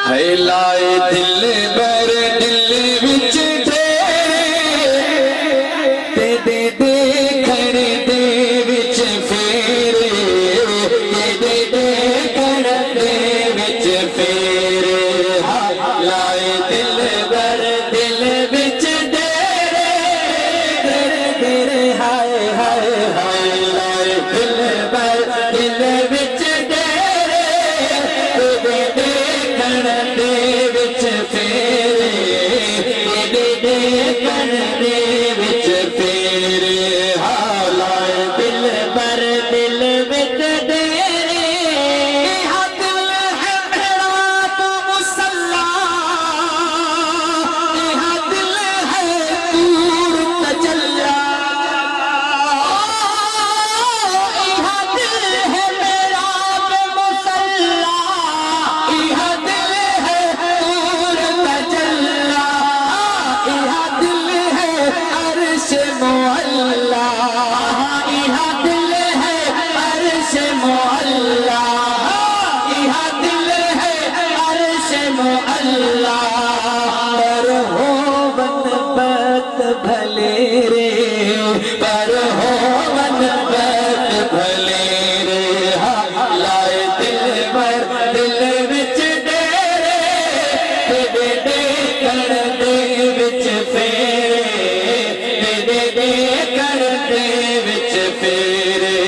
है लाए दिल बर दिल विच दे दे दे कर दे विच फेरे दे दे कर दे विच फेरे लाए दिल बर दिल विच डेरे तेरे तेरे हाय हाय हाय लाए दिल बर दिल विच डेरे दे दे कर दे विच फेरे दे दे कर दे विच फेरे लाए दिल बर दिल विच डेरे दिल है मेरा तू मुसल्ला दिल है दूर तजल्ला दिल है मेरा तू मुसल्ला दिल है दूर तजल्ला दिल है अर्श मुअल्ला दिल है अर्श मुअल्ला दिल है अर्श मुअल्ला पर हो बनबत भले रे पर हो बनबत भले रे लाए दिल बर दिल विच डेरे दे दे कर दे विच फेरे दे दे कर दे विच फेरे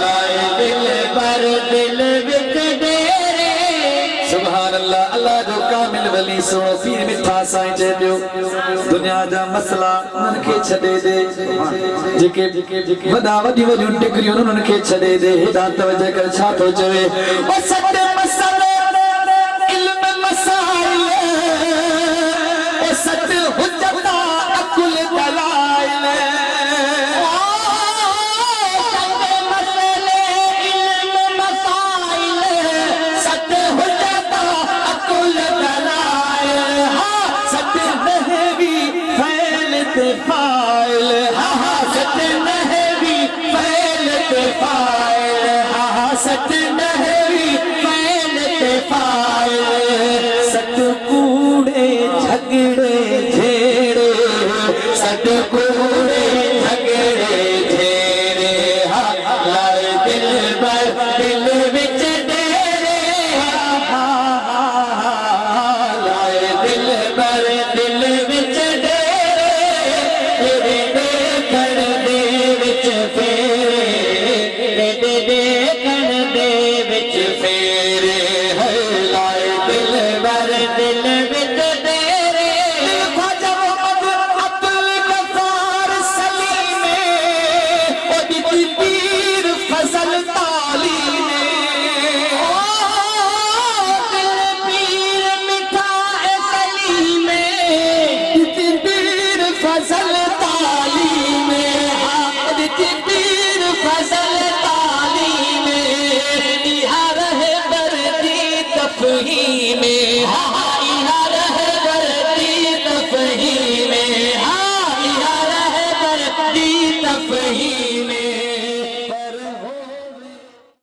लाए दिल बर दिल विच डेरे सुभान अल्लाह अल्लाह जो कामिल वली सो पीर मिठा साईं चए पियो दुनिया जा मसला उन्हनि खे छॾे दे जेके वॾा वॾियूं वॾियूं टिकरियूं उन्हनि खे छॾे दे हेॾा तवजह कर छा थो चवे ओ सत मसले इल्म मसाइल ओ सत हुज्जत अकुल दलाइल सत मसले इल्म मसाइल सत हुज्जत अकुल दलाइल सत नहवी फैल ते फाइल सत नहवी फैल ते फाइल सत नहवी फैल ते फाइल सत कूड़े झगड़े झेड़े सत कूड़े झगड़े झेड़े लाए दिल बर दिल विच डेरे लाए दिल बर दिल विच डेरे दे दे कर दे विच फेरे दे दे कर दे विच फेरे लाए दिल बर दिल विच डेरे ख्वाजा मोहम्मद अब्दुल गफ्फार सलीमे ओ दी पीर फजल ताली ने दिल पीर मिठा सलीमे दी पीर फजल